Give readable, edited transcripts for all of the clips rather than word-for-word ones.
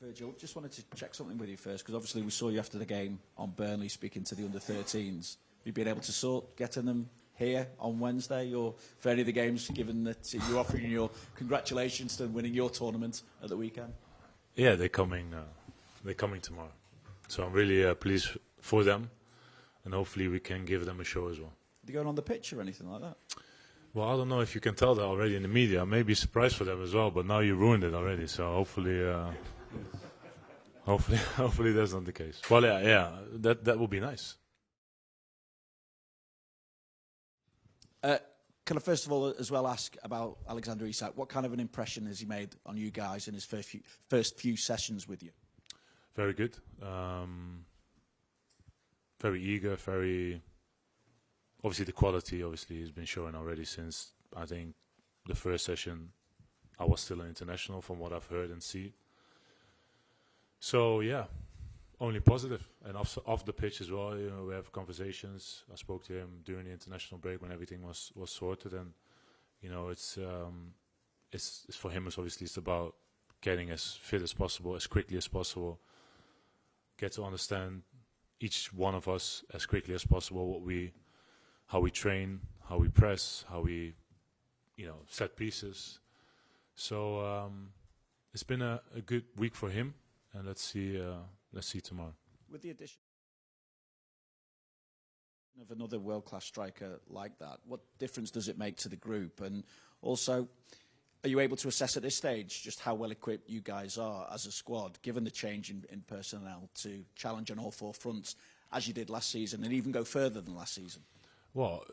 Virgil, just wanted to check something with you first, because obviously we saw you after the game on Burnley speaking to the under-13s. Have you been able to sort getting them here on Wednesday or for any of the games, given that you're offering your congratulations to winning your tournament at the weekend? Yeah, they're coming tomorrow. So I'm really pleased for them, and hopefully we can give them a show as well. Are they going on the pitch or anything like that? Well, I don't know if you can tell that already in the media. Maybe a surprise for them as well, but now you ruined it already. So hopefully that's not the case. Well, yeah, that would be nice. Can I first of all as well ask about Alexander Isak? What kind of an impression has he made on you guys in his first few sessions with you? Very good. Very eager, very... Obviously the quality has been showing already since, I think, the first session. I was still an international from what I've heard and see. So yeah, only positive. And off the pitch as well, you know, we have conversations. I spoke to him during the international break when everything was sorted, and you know, it's for him. It's about getting as fit as possible, as quickly as possible. Get to understand each one of us as quickly as possible how we train, how we press, how we, you know, set pieces. So it's been a good week for him, and let's see tomorrow. With the addition of another world-class striker like that, what difference does it make to the group? And also, are you able to assess at this stage just how well equipped you guys are as a squad, given the change in personnel, to challenge on all four fronts as you did last season, and even go further than last season? Well,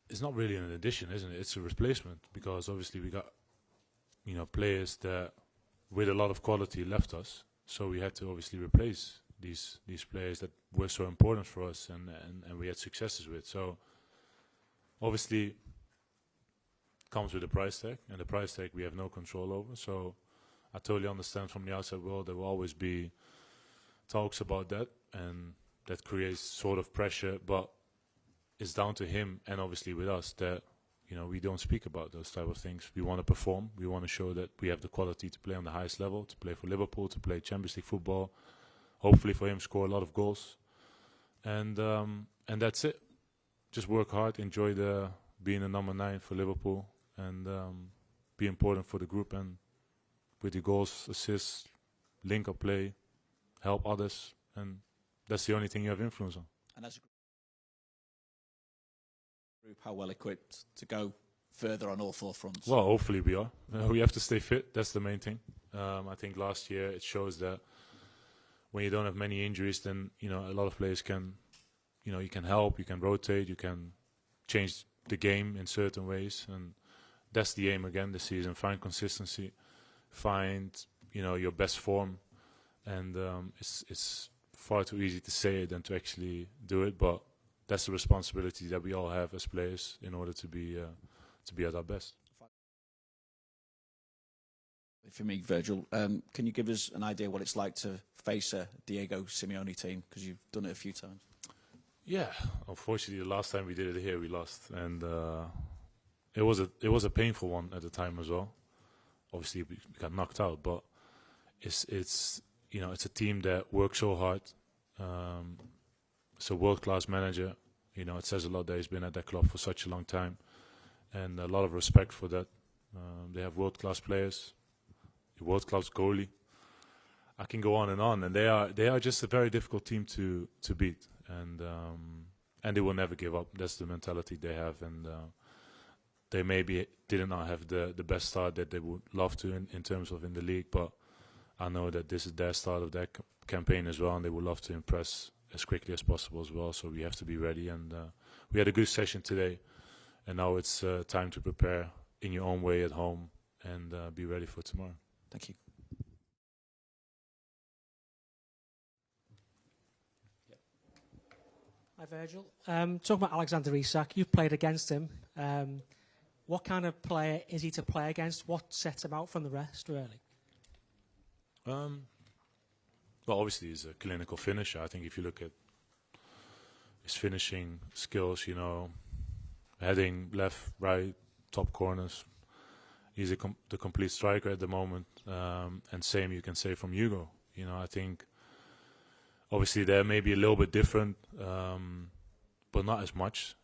it's not really an addition, isn't it? It's a replacement, because obviously we got, you know, players that with a lot of quality left us, so we had to obviously replace these players that were so important for us and we had successes with. So obviously comes with a price tag, and the price tag we have no control over. So I totally understand from the outside world there will always be talks about that, and that creates sort of pressure, but it's down to him and obviously with us that, you know, we don't speak about those type of things. We want to perform. We want to show that we have the quality to play on the highest level, to play for Liverpool, to play Champions League football. Hopefully for him, score a lot of goals. And that's it. Just work hard, enjoy being a number 9 for Liverpool, and be important for the group. And with the goals, assists, link up play, help others, and that's the only thing you have influence on. And as a group, how well equipped to go further on all four fronts? Well, hopefully we are. We have to stay fit. That's the main thing. I think last year it shows that when you don't have many injuries, then, you know, a lot of players can, you know, you can help, you can rotate, you can change the game in certain ways, and that's the aim again this season. Find consistency, find, you know, your best form, and it's far too easy to say it than to actually do it, but that's the responsibility that we all have as players in order to be at our best. For me, Virgil, can you give us an idea what it's like to face a Diego Simeone team? Because you've done it a few times. Yeah, unfortunately, the last time we did it here, we lost, and it was a painful one at the time as well. Obviously, we got knocked out, but it's you know, it's a team that works so hard. It's a world-class manager. You know, it says a lot that he's been at that club for such a long time, and a lot of respect for that. They have world-class players, a world-class goalie. I can go on, and they are just a very difficult team to beat, and they will never give up. That's the mentality they have, and they maybe did not have the best start that they would love to in terms of in the league, but I know that this is their start of their campaign as well, and they would love to impress as quickly as possible as well. So we have to be ready, and we had a good session today, and now it's time to prepare in your own way at home and be ready for tomorrow. Thank you. Hi, Virgil. Talking about Alexander Isak, you've played against him. What kind of player is he to play against? What sets him out from the rest, really? Well, obviously he's a clinical finisher. I think if you look at his finishing skills, you know, heading left, right, top corners, he's the complete striker at the moment. And same you can say from Hugo. You know, I think obviously they're maybe a little bit different, but not as much.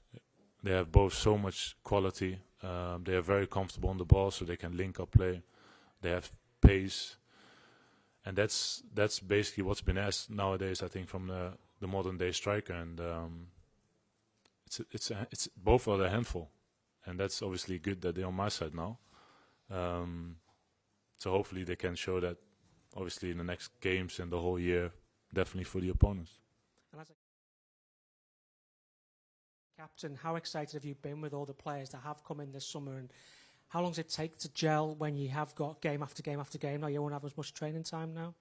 They have both so much quality. They are very comfortable on the ball, so they can link up play. They have pace, and that's basically what's been asked nowadays, I think, from the modern day striker. And it's both are a handful, and that's obviously good that they're on my side now. So hopefully they can show that, obviously, in the next games and the whole year, definitely for the opponents. And as a captain, how excited have you been with all the players that have come in this summer, and how long does it take to gel when you have got game after game after game? Now you won't have as much training time now.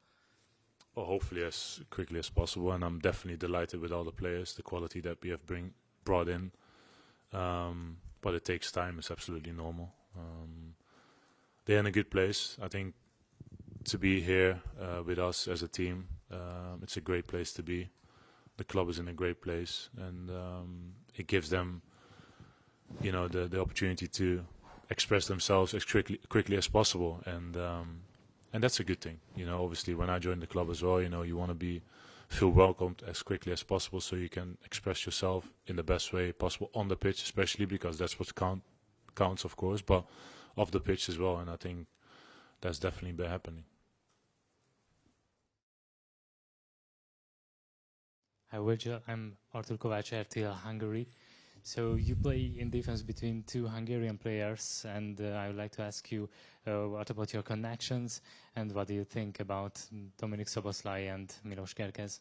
Well, hopefully as quickly as possible, and I'm definitely delighted with all the players, the quality that we have brought in. But it takes time. It's absolutely normal. They're in a good place. I think to be here with us as a team, it's a great place to be. The club is in a great place, and it gives them, you know, the opportunity to express themselves as quickly as possible, and that's a good thing. You know, obviously when I joined the club as well, you know, you want to feel welcomed as quickly as possible, so you can express yourself in the best way possible on the pitch, especially because that's what counts, of course, but off the pitch as well. And I think that's definitely been happening. Hi Virgil, I'm Artur Kovács, RTL Hungary. So you play in defense between two Hungarian players, and I would like to ask you what about your connections, and what do you think about Dominik Szoboszlai and Milos Gerkez?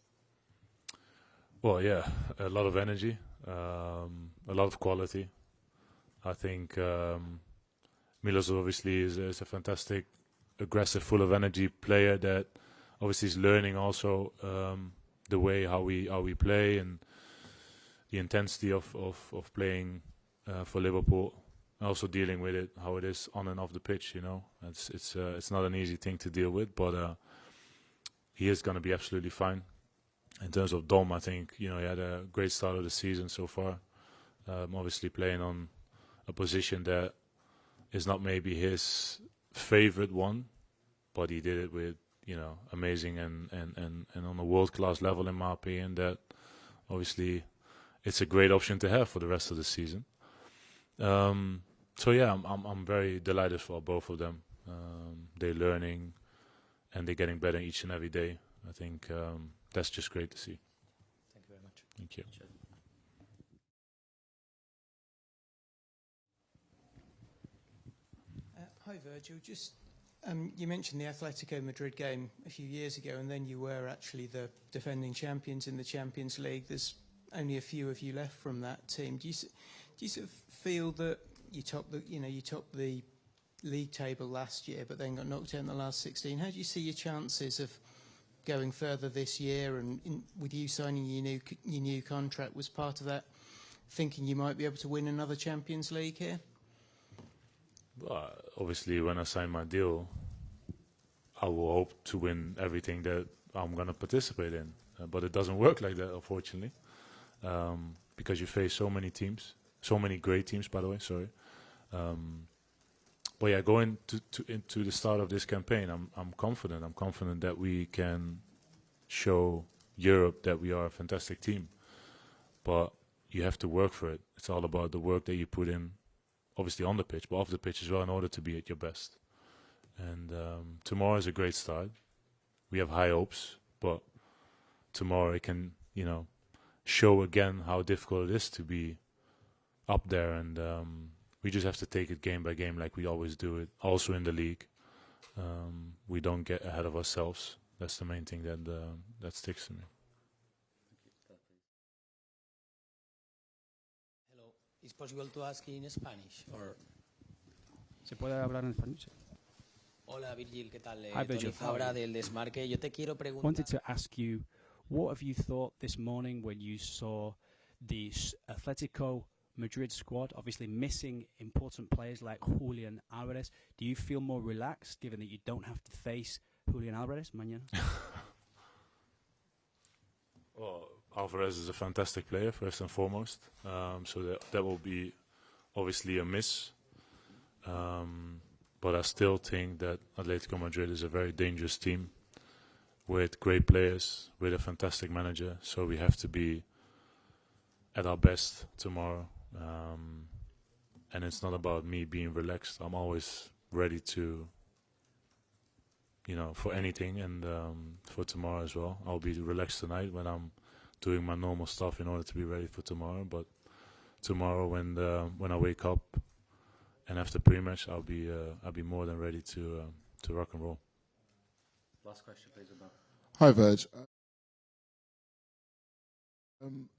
Well, yeah, a lot of energy, a lot of quality. I think Milos obviously is a fantastic, aggressive, full of energy player that obviously is learning also the way how we play, and the intensity of playing for Liverpool, also dealing with it, how it is on and off the pitch. You know, it's not an easy thing to deal with, but he is going to be absolutely fine. In terms of Dom, I think, you know, he had a great start of the season so far. Obviously playing on a position that is not maybe his favorite one, but he did it with, you know, amazing and on a world-class level, in my opinion. That obviously it's a great option to have for the rest of the season. So yeah, I'm very delighted for both of them. They're learning and they're getting better each and every day. I think that's just great to see. Thank you very much. Thank you. Hi Virgil, just you mentioned the Atletico Madrid game a few years ago, and then you were actually the defending champions in the Champions League. There's only a few of you left from that team. Do you sort of feel that you topped the league table last year, but then got knocked out in the last 16? How do you see your chances of going further this year? And with you signing your new contract, was part of that thinking you might be able to win another Champions League here? Well, obviously, when I sign my deal, I will hope to win everything that I'm going to participate in. But it doesn't work like that, unfortunately, because you face so many teams, so many great teams, by the way. Sorry. But yeah, going into the start of this campaign, I'm confident. I'm confident that we can show Europe that we are a fantastic team. But you have to work for it. It's all about the work that you put in, obviously on the pitch, but off the pitch as well, in order to be at your best. And tomorrow is a great start. We have high hopes, but tomorrow it can, you know, show again how difficult it is to be up there. And we just have to take it game by game, like we always do it. Also in the league, we don't get ahead of ourselves. That's the main thing that sticks to me. Hello. Is possible to ask in Spanish or? ¿Se puede hablar en español? Hola Virgil, ¿qué tal? Hi, Virgil. Tony Fabra del Desmarque. Yo te quiero preguntar. Wanted to ask you, what have you thought this morning when you saw the Atletico Madrid squad, obviously missing important players like Julian Alvarez? Do you feel more relaxed given that you don't have to face Julian Alvarez mañana? Well, Alvarez is a fantastic player, first and foremost. So that will be obviously a miss. But I still think that Atletico Madrid is a very dangerous team. with great players, with a fantastic manager. So we have to be at our best tomorrow. And it's not about me being relaxed. I'm always ready to, for anything. And for tomorrow as well. I'll be relaxed tonight when I'm doing my normal stuff in order to be ready for tomorrow. But tomorrow when I wake up and after pre-match, I'll be more than ready to rock and roll. Last question, please, Abel. Hi, Virg.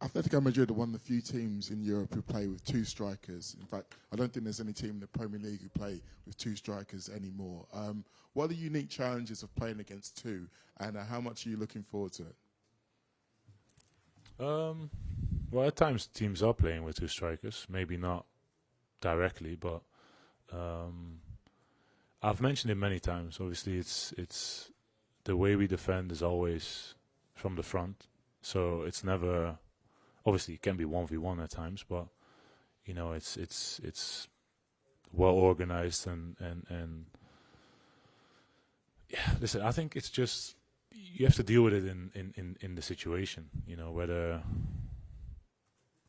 Atletico Madrid are one of the few teams in Europe who play with two strikers. In fact, I don't think there's any team in the Premier League who play with two strikers anymore. What are the unique challenges of playing against two, and how much are you looking forward to it? Well, at times teams are playing with two strikers. Maybe not directly, but I've mentioned it many times. Obviously, it's the way we defend is always from the front. So it's never, obviously it can be 1v1 at times, but it's well organized and yeah. Listen, I think it's just you have to deal with it in the situation. Whether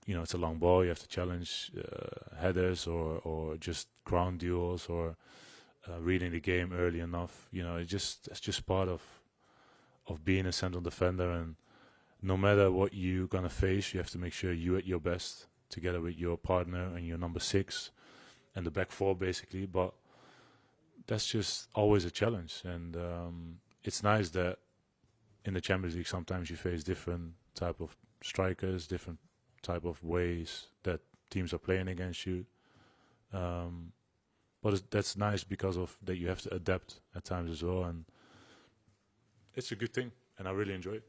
it's a long ball, you have to challenge headers or just ground duels or reading the game early enough. It's just part of being a central defender. And no matter what you're going to face, you have to make sure you're at your best together with your partner and your number 6 and the back 4, basically. But that's just always a challenge. And it's nice that in the Champions League sometimes you face different type of strikers, different type of ways that teams are playing against you. But that's nice because of that you have to adapt at times as well. And it's a good thing, and I really enjoy it.